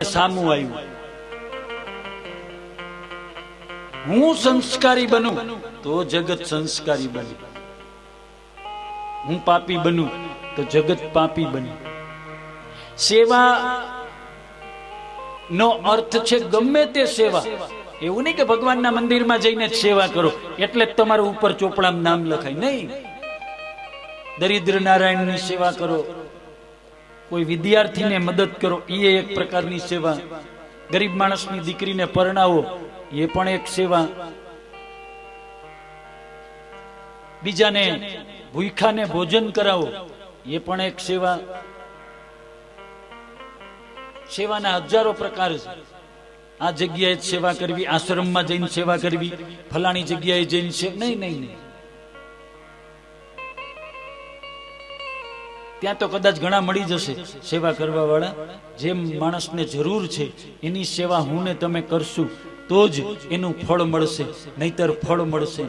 તમારે સામું આવ્યું. હું સંસ્કારી બનું તો જગત સંસ્કારી બને. હું પાપી બનું તો જગત પાપી બને. સેવા નો અર્થ છે ગમે તે સેવા. એવું નહીં કે ભગવાનના મંદિરમાં જઈને જ સેવા કરો એટલે જ તમારું ઉપર ચોપડામાં નામ લખાય. નહીં, દરિદ્ર નારાયણની સેવા કરો, કોઈ વિદ્યાર્થીને મદદ કરો, એ એક પ્રકારની સેવા. ગરીબ માણસની દીકરીને પરણાવો, એ પણ એક સેવા. બીજાને ભૂખ્યાને ભોજન કરાવો, એ પણ એક સેવા. સેવાના હજારો પ્રકાર છે. આ જગ્યાએ સેવા કરવી, આશ્રમમાં જઈને સેવા કરવી, ફલાણી જગ્યાએ જઈને નહીં નહીં નહીં. ત્યાં તો કદાચ ઘણા મળી જશે સેવા કરવા વાળા. જેમ માણસને જરૂર છે એની સેવા હું ને તમે કરશું તો જ એનું ફળ મળશે, નહીતર ફળ મળશે.